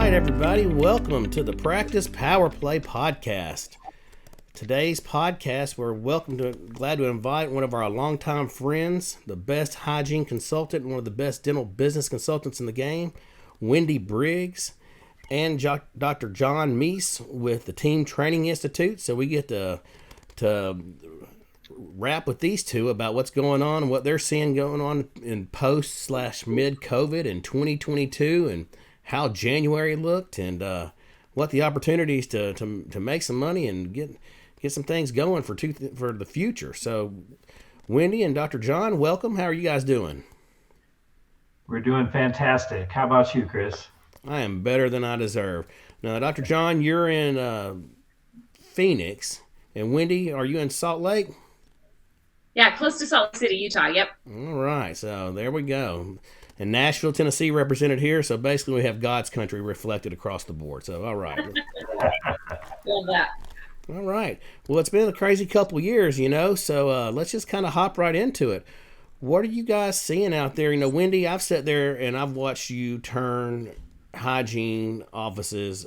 right, everybody, welcome to the Practice Power Play podcast. Today's podcast, we're glad to invite one of our longtime friends, the best hygiene consultant and one of the best dental business consultants in the game, Wendy Briggs, and Dr. John Meis with the Team Training Institute. So we get to rap with these two about what's going on and what they're seeing going on in post/mid COVID in 2022 and how January looked and what the opportunities to make some money and get some things going for the future. So Wendy and Dr. John, welcome. How are you guys doing? We're doing fantastic. How about you, Chris? I am better than I deserve. Now, Dr. John, you're in Phoenix, and Wendy, are you in Salt Lake? Yeah, close to Salt Lake City, Utah. Yep. All right, so there we go. And Nashville, Tennessee represented here, so basically we have God's country reflected across the board. So, all right. Love that. All right. Well, it's been a crazy couple years, so let's just kind of hop right into it. What are you guys seeing out there? Wendy, I've sat there and I've watched you turn hygiene offices.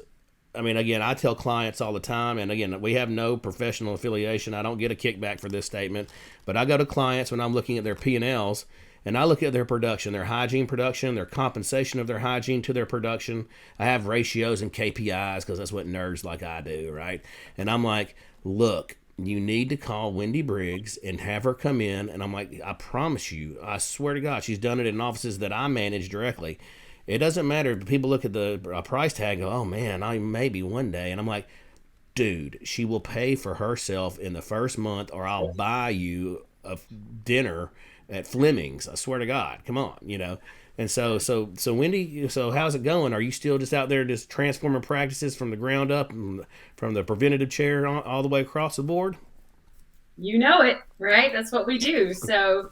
I mean, again, I tell clients all the time, and again, we have no professional affiliation. I don't get a kickback for this statement, but I go to clients when I'm looking at their P&Ls, and I look at their production, their hygiene production, their compensation of their hygiene to their production. I have ratios and KPIs because that's what nerds like I do, right? And I'm like, look, you need to call Wendy Briggs and have her come in. And I'm like, I promise you, I swear to God, she's done it in offices that I manage directly. It doesn't matter if people look at the price tag and go, oh man, I maybe one day. And I'm like, dude, she will pay for herself in the first month or I'll buy you a dinner at Fleming's. I swear to God, come on, And so Wendy, so how's it going? Are you still just out there just transforming practices from the ground up, from the preventative chair all the way across the board? You know it, right? That's what we do. So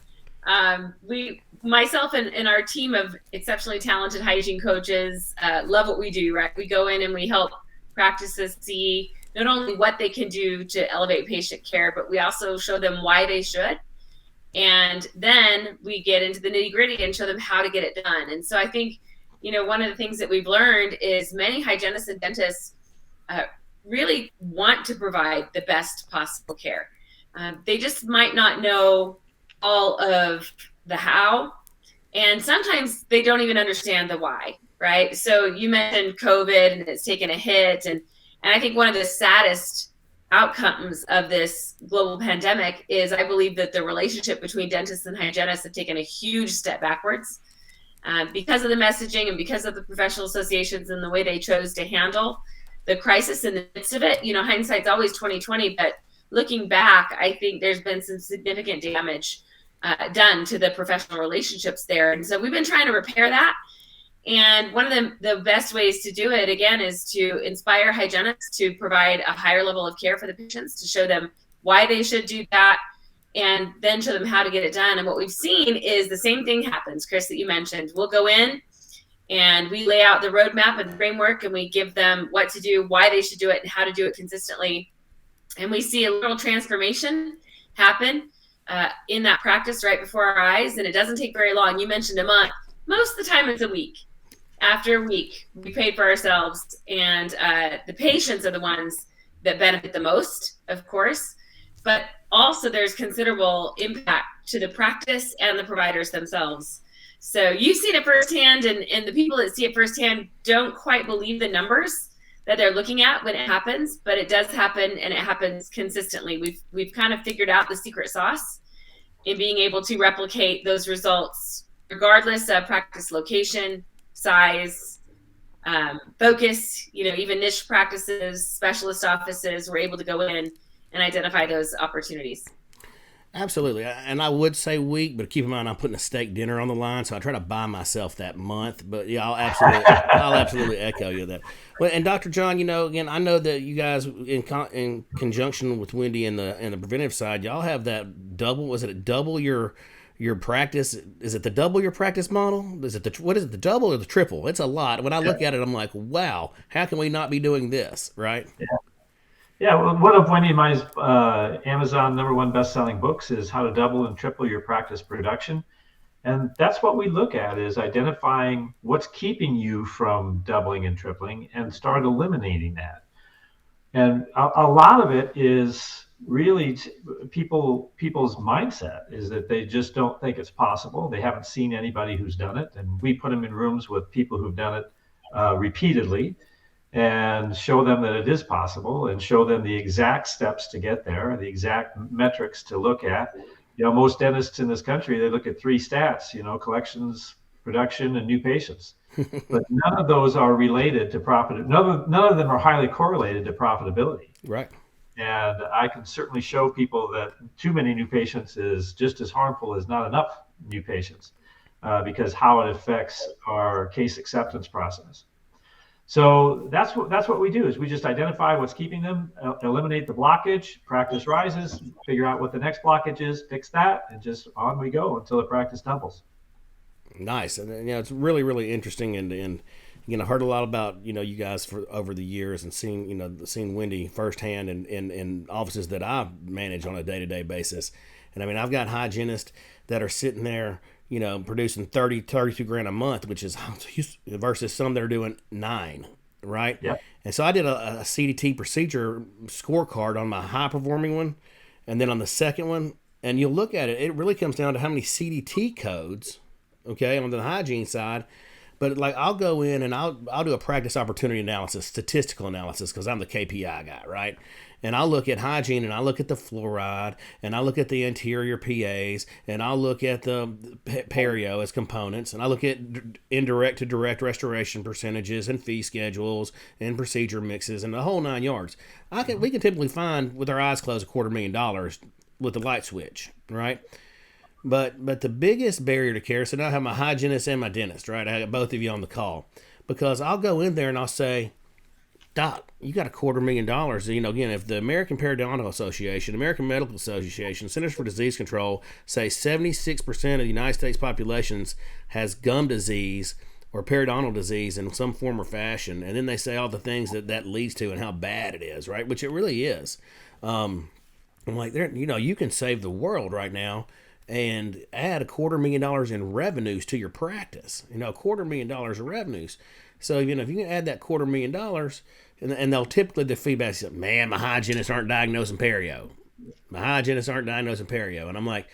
myself and our team of exceptionally talented hygiene coaches love what we do, right? We go in and we help practices see not only what they can do to elevate patient care, but we also show them why they should. And then we get into the nitty gritty and show them how to get it done. And so I think, one of the things that we've learned is many hygienists and dentists really want to provide the best possible care. They just might not know all of the how. And sometimes they don't even understand the why, right? So you mentioned COVID and it's taken a hit. And I think one of the saddest outcomes of this global pandemic is I believe that the relationship between dentists and hygienists have taken a huge step backwards because of the messaging and because of the professional associations and the way they chose to handle the crisis in the midst of it. Hindsight's always 2020, but looking back, I think there's been some significant damage done to the professional relationships there. And so we've been trying to repair that. And one of the best ways to do it, again, is to inspire hygienists to provide a higher level of care for the patients, to show them why they should do that, and then show them how to get it done. And what we've seen is the same thing happens, Chris, that you mentioned. We'll go in and we lay out the roadmap and the framework, and we give them what to do, why they should do it, and how to do it consistently. And we see a little transformation happen in that practice right before our eyes. And it doesn't take very long. You mentioned a month. Most of the time it's a week. After a week, we paid for ourselves, and the patients are the ones that benefit the most, of course, but also there's considerable impact to the practice and the providers themselves. So you've seen it firsthand, and the people that see it firsthand don't quite believe the numbers that they're looking at when it happens, but it does happen, and it happens consistently. We've kind of figured out the secret sauce in being able to replicate those results regardless of practice location, size, focus, even niche practices, specialist offices, we're able to go in and identify those opportunities. Absolutely. And I would say week, but keep in mind I'm putting a steak dinner on the line, so I try to buy myself that month. But yeah, I'll absolutely echo you that. Well, and Dr. John, again, I know that you guys in conjunction with Wendy and the preventive side, y'all have that double. Was it double your practice? Is it the double your practice model? Is it the double or the triple? It's a lot. When I look at it, I'm like, wow, how can we not be doing this, right? Yeah. Yeah, well, one of Wendy and Meis' Amazon #1 best-selling books is How to Double and Triple Your Practice Production. And that's what we look at, is identifying what's keeping you from doubling and tripling and start eliminating that. And a lot of it is really people's mindset is that they just don't think it's possible. They haven't seen anybody who's done it. And we put them in rooms with people who've done it repeatedly and show them that it is possible and show them the exact steps to get there, the exact metrics to look at. Most dentists in this country, they look at 3 stats, collections, production, and new patients. But none of those are related to profit. None of them are highly correlated to profitability. Right. And I can certainly show people that too many new patients is just as harmful as not enough new patients, because how it affects our case acceptance process. So that's what we do, is we just identify what's keeping them, eliminate the blockage, practice rises, figure out what the next blockage is, fix that, and just on we go until the practice doubles. Nice. And it's really, really interesting. And I heard a lot about, you guys for over the years, and seeing Wendy firsthand in offices that I manage on a day-to-day basis. And I've got hygienists that are sitting there, producing 32 grand a month, which is versus some that are doing 9, right? Yeah. And so I did a CDT procedure scorecard on my high performing one, and then on the second one, and you'll look at it, it really comes down to how many CDT codes, okay, on the hygiene side. But like, I'll go in and I'll do a practice opportunity analysis, statistical analysis, because I'm the KPI guy, right? And I'll look at hygiene, and I'll look at the fluoride, and I'll look at the interior PAs, and I'll look at the perio as components, and I look at indirect to direct restoration percentages and fee schedules and procedure mixes and the whole 9 yards. We can typically find, with our eyes closed, $250,000 with the light switch, right? But the biggest barrier to care, so now I have my hygienist and my dentist, right? I got both of you on the call, because I'll go in there and I'll say, Doc, you got $250,000. Again, if the American Periodontal Association, American Medical Association, Centers for Disease Control say 76% of the United States populations has gum disease or periodontal disease in some form or fashion, and then they say all the things that leads to and how bad it is, right? Which it really is. I'm like, you can save the world right now and add $250,000 in revenues to your practice. $250,000 of revenues. So, if you can add that $250,000, and they'll typically, the feedback is, man, my hygienists aren't diagnosing perio. And I'm like,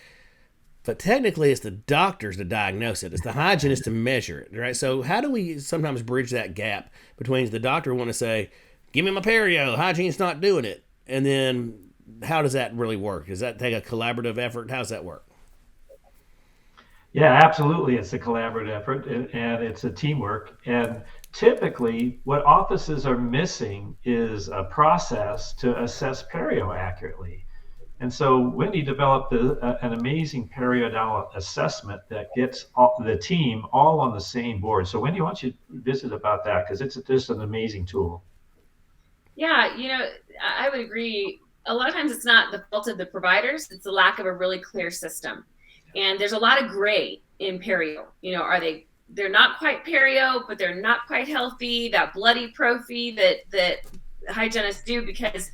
but technically it's the doctors to diagnose it. It's the hygienist to measure it, right? So how do we sometimes bridge that gap between the doctor want to say, give me my perio, hygiene's not doing it, and then how does that really work? Does that take a collaborative effort? How does that work? Yeah, absolutely. It's a collaborative effort, and it's a teamwork. And typically, what offices are missing is a process to assess perio accurately. And so Wendy developed an amazing periodontal assessment that gets the team all on the same board. So Wendy, why don't you visit about that, because it's just an amazing tool. Yeah, I would agree. A lot of times it's not the fault of the providers, it's the lack of a really clear system. And there's a lot of gray in perio. They're not quite perio, but they're not quite healthy. That bloody prophy that hygienists do, because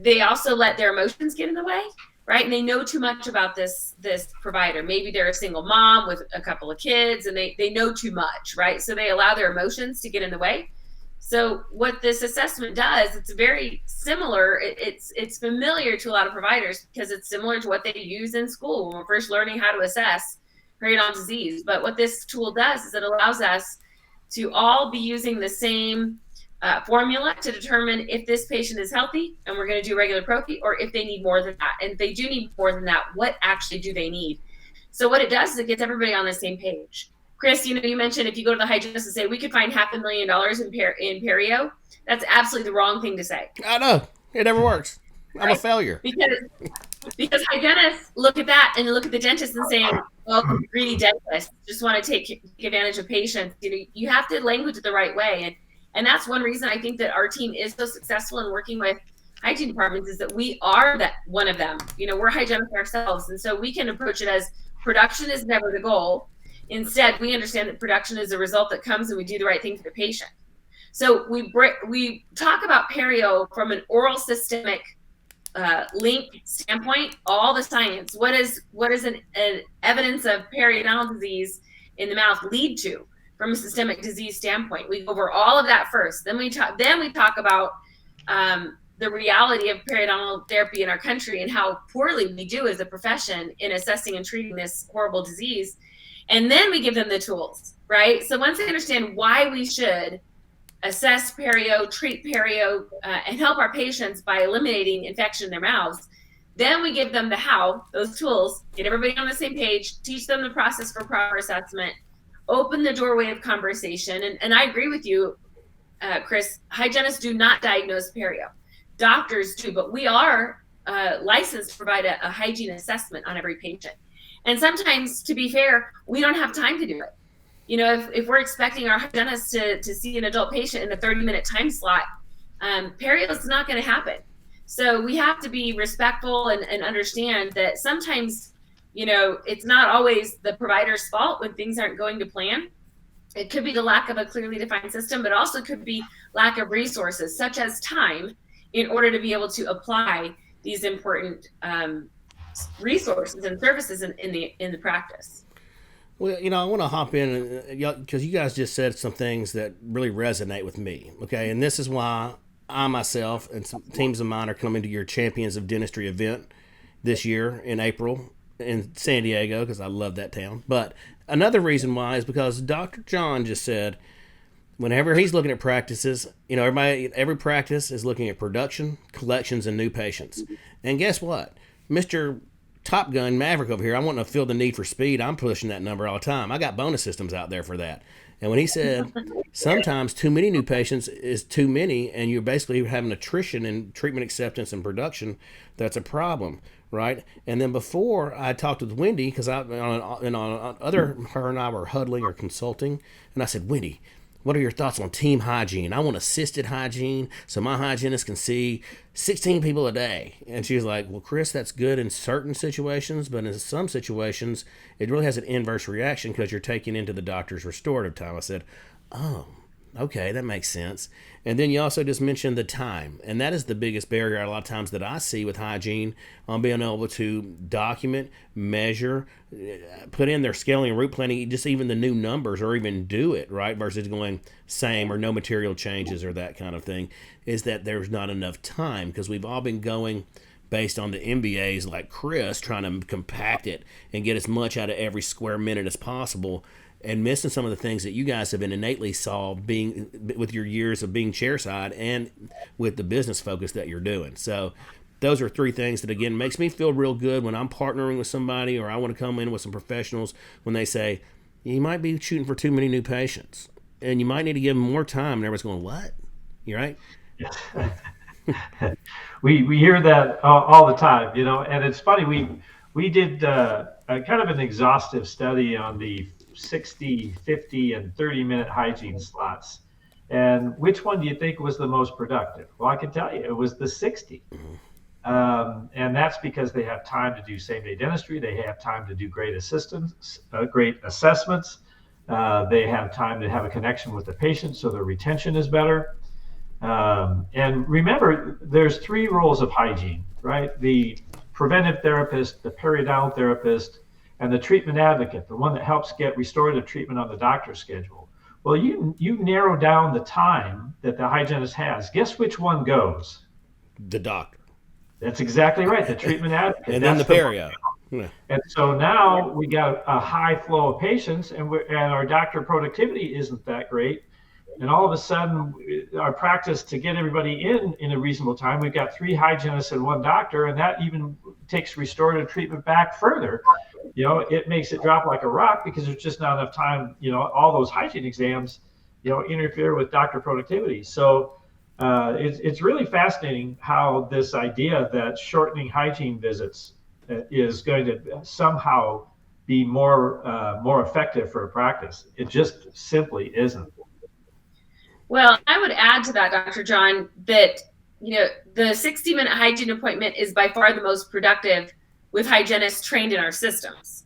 they also let their emotions get in the way, right? And they know too much about this provider. Maybe they're a single mom with a couple of kids, and they know too much, right? So they allow their emotions to get in the way. So what this assessment does, it's very similar. It's familiar to a lot of providers, because it's similar to what they use in school when we're first learning how to assess periodontal disease. But what this tool does is it allows us to all be using the same formula to determine if this patient is healthy and we're going to do regular prophy, or if they need more than that. And if they do need more than that, what actually do they need? So what it does is it gets everybody on the same page. Chris, you mentioned if you go to the hygienist and say, we could find $500,000 in perio, that's absolutely the wrong thing to say. I know. It never works. I'm a failure. Because hygienists look at that and look at the dentist and saying, well, greedy dentists just want to take advantage of patients. You have to language it the right way. And that's one reason I think that our team is so successful in working with hygiene departments, is that we are that one of them. We're hygienists ourselves. And so we can approach it as production is never the goal. Instead, we understand that production is a result that comes when we do the right thing for the patient. So we talk about perio from an oral systemic link standpoint, all the science. What is an evidence of periodontal disease in the mouth lead to from a systemic disease standpoint? We go over all of that first. Then we talk about the reality of periodontal therapy in our country and how poorly we do as a profession in assessing and treating this horrible disease. And then we give them the tools, right? So once they understand why we should assess perio, treat perio, and help our patients by eliminating infection in their mouths, then we give them the how, those tools, get everybody on the same page, teach them the process for proper assessment, open the doorway of conversation. And I agree with you, Chris, hygienists do not diagnose perio. Doctors do, but we are licensed to provide a hygiene assessment on every patient. And sometimes, to be fair, we don't have time to do it. You know, if we're expecting our hygienist to see an adult patient in a 30-minute time slot, perio is not going to happen. So we have to be respectful and understand that sometimes, you know, it's not always the provider's fault when things aren't going to plan. It could be the lack of a clearly defined system, but also could be lack of resources, such as time, in order to be able to apply these important resources and services in the practice. Well, you know, I want to hop in because you guys just said some things that really resonate with me. Okay, and this is why I myself and some teams of mine are coming to your Champions of Dentistry event this year in April in San Diego, because I love that town. But another reason why is because Dr. John just said, whenever he's looking at practices, you know, every practice is looking at production, collections, and new patients. And guess what? Mr. Top Gun Maverick over here, I want to feel the need for speed. I'm pushing that number all the time. I got bonus systems out there for that. And when he said sometimes too many new patients is too many, and you're basically having attrition in treatment acceptance and production, that's a problem, right? And then before I talked with Wendy, because her and I were huddling or consulting, and I said, Wendy, what are your thoughts on team hygiene? I want assisted hygiene so my hygienist can see 16 people a day. And she was like, well, Chris, that's good in certain situations, but in some situations, it really has an inverse reaction because you're taking into the doctor's restorative time. I said, oh, okay, that makes sense. And then you also just mentioned the time. And that is the biggest barrier a lot of times that I see with hygiene on being able to document, measure, put in their scaling and route planning, just even the new numbers, or even do it, right? Versus going same or no material changes or that kind of thing, is that there's not enough time, because we've all been going based on the MBAs like Chris, trying to compact it and get as much out of every square minute as possible, and missing some of the things that you guys have been innately solved being with your years of being chairside and with the business focus that you're doing. So those are three things that, again, makes me feel real good when I'm partnering with somebody, or I want to come in with some professionals, when they say, you might be shooting for too many new patients and you might need to give them more time. And everyone's going, what? You're right. We hear that all the time, you know, and it's funny. We did a kind of an exhaustive study on the 60, 50, and 30-minute hygiene slots. And which one do you think was the most productive? Well, I can tell you, it was the 60. And that's because they have time to do same-day dentistry. They have time to do great assessments. They have time to have a connection with the patient, so their retention is better. And remember, there's three roles of hygiene, right? The preventive therapist, the periodontal therapist, and the treatment advocate, the one that helps get restorative treatment on the doctor's schedule. Well, you narrow down the time that the hygienist has. Guess which one goes? The doctor. That's exactly right, the treatment advocate. And then the perio. Yeah. And so now we got a high flow of patients, and our doctor productivity isn't that great. And all of a sudden, our practice to get everybody in a reasonable time, we've got 3 hygienists and 1 doctor, and that even takes restorative treatment back further. You know, it makes it drop like a rock because there's just not enough time. You know, all those hygiene exams, you know, interfere with doctor productivity. So it's really fascinating how this idea that shortening hygiene visits is going to somehow be more effective for a practice. It just simply isn't. Well, I would add to that, Dr. John, that, you know, the 60-minute hygiene appointment is by far the most productive with hygienists trained in our systems,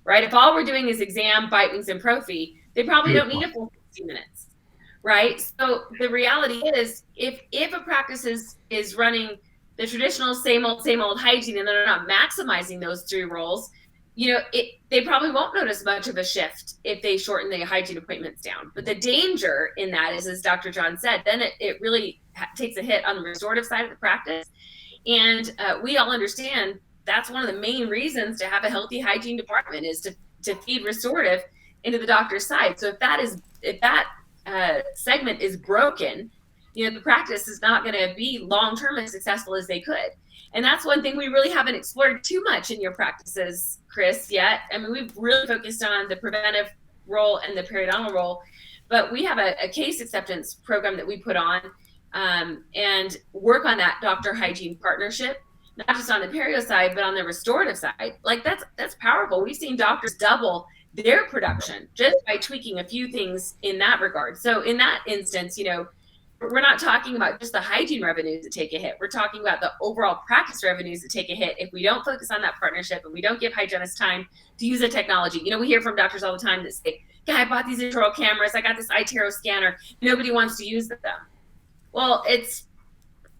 right? If all we're doing is exam, bite, wings, and prophy, they probably don't need a full 60 minutes, right? So the reality is, if a practice is running the traditional same old hygiene, and they're not maximizing those 3 roles, they probably won't notice much of a shift if they shorten the hygiene appointments down. But the danger in that is, as Dr. John said, then it really takes a hit on the restorative side of the practice. And we all understand that's one of the main reasons to have a healthy hygiene department, is to feed restorative into the doctor's side. So if that segment is broken, the practice is not going to be long-term as successful as they could. And that's one thing we really haven't explored too much in your practices, Chris, yet. I mean, we've really focused on the preventive role and the periodontal role, but we have a case acceptance program that we put on and work on that doctor hygiene partnership, not just on the perio side, but on the restorative side. Like that's powerful. We've seen doctors double their production just by tweaking a few things in that regard. So in that instance, we're not talking about just the hygiene revenues that take a hit. We're talking about the overall practice revenues that take a hit if we don't focus on that partnership and we don't give hygienists time to use the technology. We hear from doctors all the time that say, "Yeah, I bought these intraoral cameras. I got this iTero scanner. Nobody wants to use them." Well, it's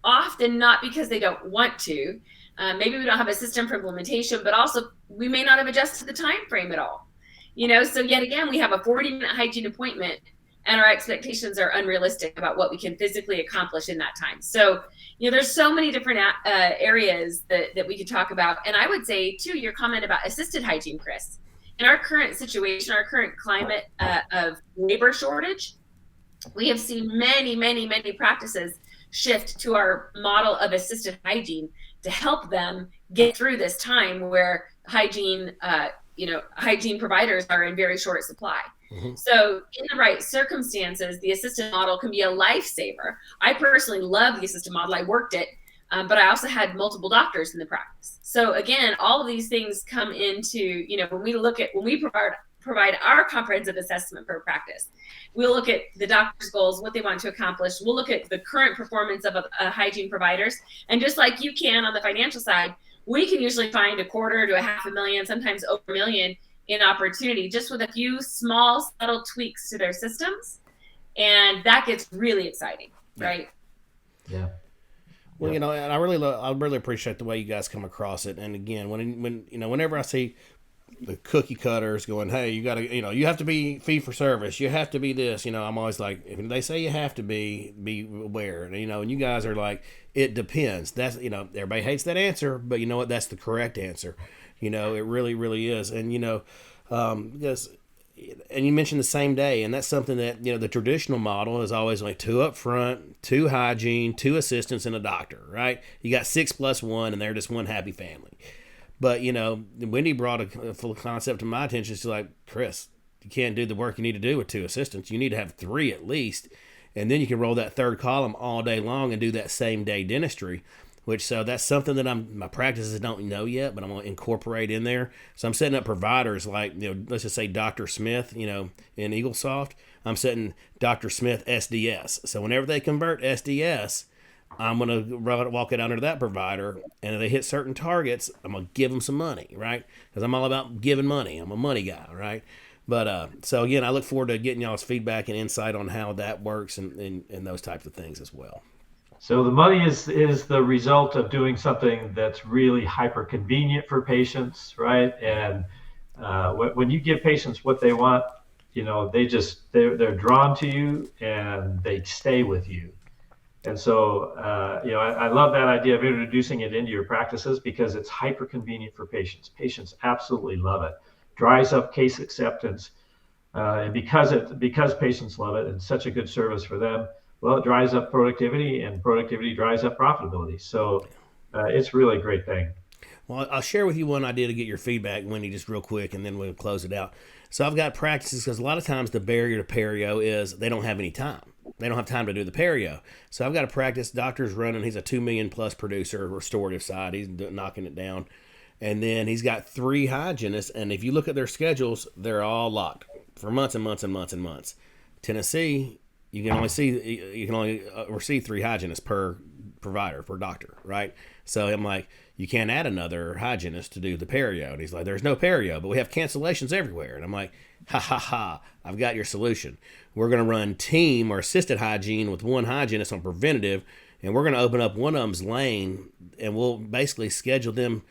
often not because they don't want to. Maybe we don't have a system for implementation, but also we may not have adjusted the time frame at all. So yet again, we have a 40-minute hygiene appointment, and our expectations are unrealistic about what we can physically accomplish in that time. So, there's so many different areas that we could talk about. And I would say, too, your comment about assisted hygiene, Chris, in our current situation, our current climate of labor shortage, we have seen many, many, many practices shift to our model of assisted hygiene to help them get through this time where hygiene providers are in very short supply. Mm-hmm. So in the right circumstances, the assisted model can be a lifesaver. I personally love the assisted model. I worked it, but I also had multiple doctors in the practice. So again, all of these things come into, when we provide our comprehensive assessment for a practice, we'll look at the doctor's goals, what they want to accomplish. We'll look at the current performance of hygiene providers. And just like you can on the financial side, we can usually find $250,000 to $500,000, sometimes over $1 million in opportunity, just with a few small, subtle tweaks to their systems. And that gets really exciting, right? Yeah. Well, and I really appreciate the way you guys come across it. And again, whenever I see the cookie cutters going, "Hey, you gotta, you have to be fee for service. You have to be this." I'm always like, if they say you have to be aware. And and you guys are like, it depends. That's everybody hates that answer, but you know what? That's the correct answer. It really, really is. And because, and you mentioned the same day, and that's something that the traditional model is always like 2 up front, 2 hygiene, 2 assistants, and a doctor. Right? You got 6 + 1, and they're just one happy family. But, Wendy brought a full concept to my attention. She's like, "Chris, you can't do the work you need to do with 2 assistants. You need to have 3 at least. And then you can roll that 3rd column all day long and do that same day dentistry." So that's something that my practices don't know yet, but I'm going to incorporate in there. So I'm setting up providers like, let's just say Dr. Smith, in EagleSoft. I'm setting Dr. Smith SDS. So whenever they convert SDS, I'm going to walk it under that provider, and if they hit certain targets, I'm going to give them some money, right? Because I'm all about giving money. I'm a money guy, right? But so again, I look forward to getting y'all's feedback and insight on how that works and those types of things as well. So the money is the result of doing something that's really hyper convenient for patients, right? And when you give patients what they want, they're drawn to you and they stay with you. And so, I love that idea of introducing it into your practices because it's hyper convenient for patients. Patients absolutely love it. Dries up case acceptance, and because patients love it and such a good service for them, well, it dries up productivity, and productivity dries up profitability. So, it's really a great thing. Well, I'll share with you one idea to get your feedback, Wendy, just real quick, and then we'll close it out. So I've got practices because a lot of times the barrier to perio is they don't have any time. They don't have time to do the perio. So I've got a practice, doctor's running, he's a 2 million plus producer, restorative side, he's knocking it down. And then he's got 3 hygienists, and if you look at their schedules, they're all locked for months and months and months and months. Tennessee, you can only receive 3 hygienists per provider, per doctor, right? So I'm like, you can't add another hygienist to do the perio. And he's like, there's no perio, but we have cancellations everywhere. And I'm like, ha, I've got your solution. We're going to run team or assisted hygiene with 1 hygienist on preventative and we're going to open up one of them's lane, and we'll basically schedule them,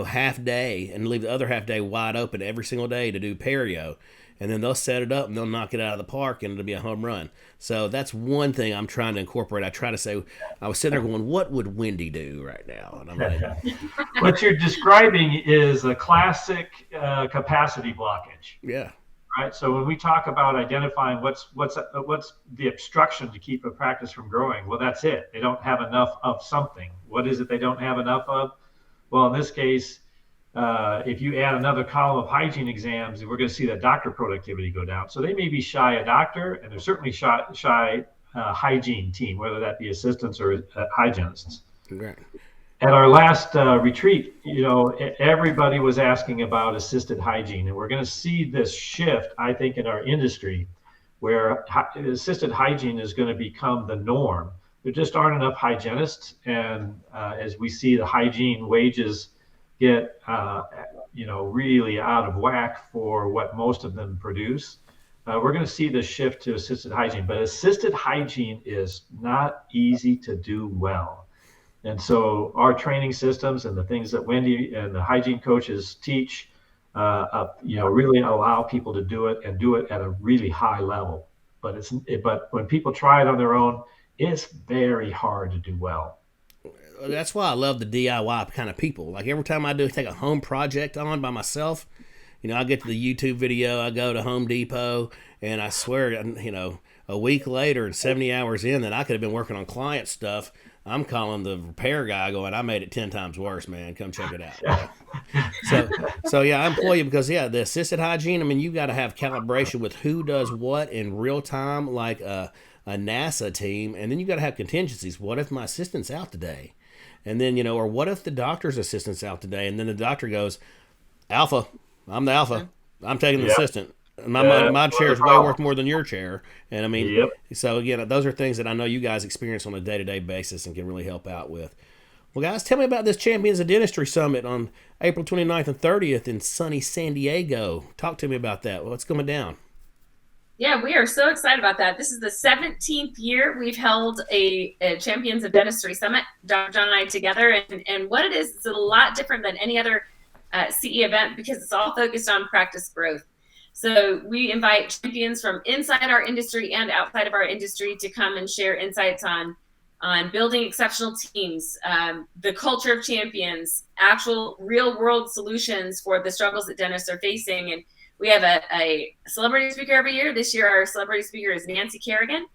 half day, and leave the other half day wide open every single day to do perio. And then they'll set it up and they'll knock it out of the park and it'll be a home run. So that's one thing I'm trying to incorporate. I try to say, I was sitting there going, what would Wendy do right now? And I'm like, what you're describing is a classic capacity blockage. Yeah. Right. So when we talk about identifying what's the obstruction to keep a practice from growing, well, that's it. They don't have enough of something. What is it they don't have enough of? Well, in this case, if you add another column of hygiene exams, we're going to see that doctor productivity go down. So they may be shy a doctor, and they're certainly shy hygiene team, whether that be assistants or hygienists. Right. At our last retreat, everybody was asking about assisted hygiene, and we're going to see this shift, I think, in our industry, where assisted hygiene is going to become the norm. There just aren't enough hygienists, and as we see the hygiene wages get really out of whack for what most of them produce, we're going to see the shift to assisted hygiene. But assisted hygiene is not easy to do well. And so our training systems and the things that Wendy and the hygiene coaches teach, really allow people to do it and do it at a really high level. But when people try it on their own, it's very hard to do well. That's why I love the DIY kind of people. Like every time I take a home project on by myself, I get to the YouTube video, I go to Home Depot, and I swear, a week later and 70 hours in that I could have been working on client stuff, I'm calling the repair guy going, I made it 10 times worse, man. Come check it out. So yeah, I employ you because, the assisted hygiene, you got to have calibration with who does what in real time, like a NASA team. And then you got to have contingencies. What if my assistant's out today? And then, or what if the doctor's assistant's out today? And then the doctor goes, Alpha, I'm the alpha. I'm taking the assistant. My chair is way worth more than your chair. And So again, those are things that I know you guys experience on a day-to-day basis and can really help out with. Well, guys, tell me about this Champions of Dentistry Summit on April 29th and 30th in sunny San Diego. Talk to me about that. What's going down? Yeah, we are so excited about that. This is the 17th year we've held a Champions of Dentistry Summit, Dr. John and I together. And what it is, it's a lot different than any other CE event because it's all focused on practice growth. So we invite champions from inside our industry and outside of our industry to come and share insights on building exceptional teams, the culture of champions, actual real world solutions for the struggles that dentists are facing. And we have a celebrity speaker every year. This year, our celebrity speaker is Nancy Kerrigan.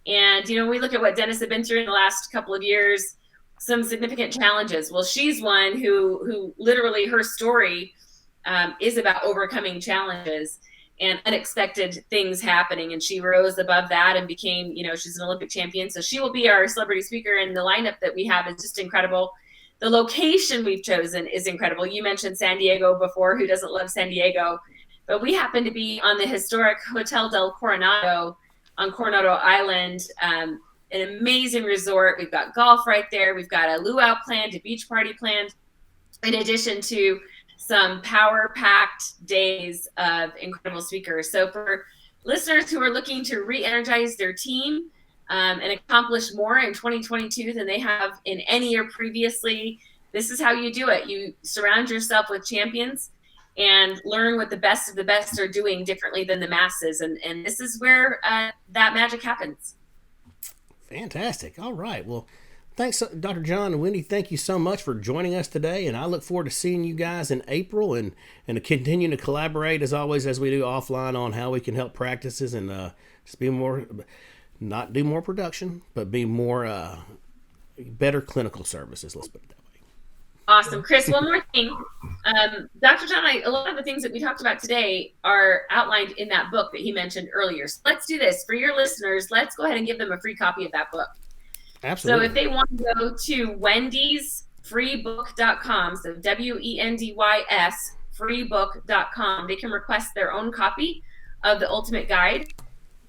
And, we look at what dentists have been through in the last couple of years, some significant challenges. Well, she's one who literally her story is about overcoming challenges and unexpected things happening. And she rose above that and became, she's an Olympic champion. So she will be our celebrity speaker, and the lineup that we have is just incredible. The location we've chosen is incredible. You mentioned San Diego before. Who doesn't love San Diego? But we happen to be on the historic Hotel del Coronado on Coronado Island, an amazing resort. We've got golf right there. We've got a luau planned, a beach party planned, in addition to some power-packed days of incredible speakers. So for listeners who are looking to re-energize their team and accomplish more in 2022 than they have in any year previously, this is how you do it. You surround yourself with champions and learn what the best of the best are doing differently than the masses. And this is where that magic happens. Fantastic. All right. Well, thanks, Dr. John and Wendy. Thank you so much for joining us today. And I look forward to seeing you guys in April and to continue to collaborate as always, as we do offline, on how we can help practices and just be more, not do more production, but be more better clinical services. Let's put it that way. Awesome. Chris, one more thing. Dr. John and I, a lot of the things that we talked about today are outlined in that book that he mentioned earlier. So let's do this. For your listeners, let's go ahead and give them a free copy of that book. Absolutely. So if they want to go to wendysfreebook.com, so WENDYS freebook.com, they can request their own copy of the Ultimate Guide.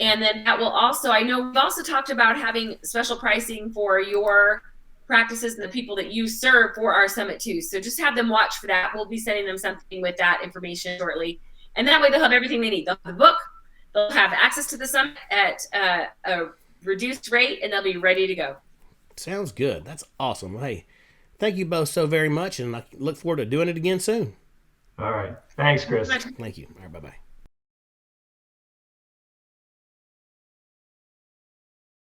And then that will also, I know we've also talked about having special pricing for your practices and the people that you serve for our summit too. So just have them watch for that. We'll be sending them something with that information shortly. And that way they'll have everything they need. They'll have the book, they'll have access to the summit at a reduced rate, and they'll be ready to go. Sounds good. That's awesome. Hey, thank you both so very much, and I look forward to doing it again soon. All right. Thanks, Chris. Thank you. All right, bye-bye.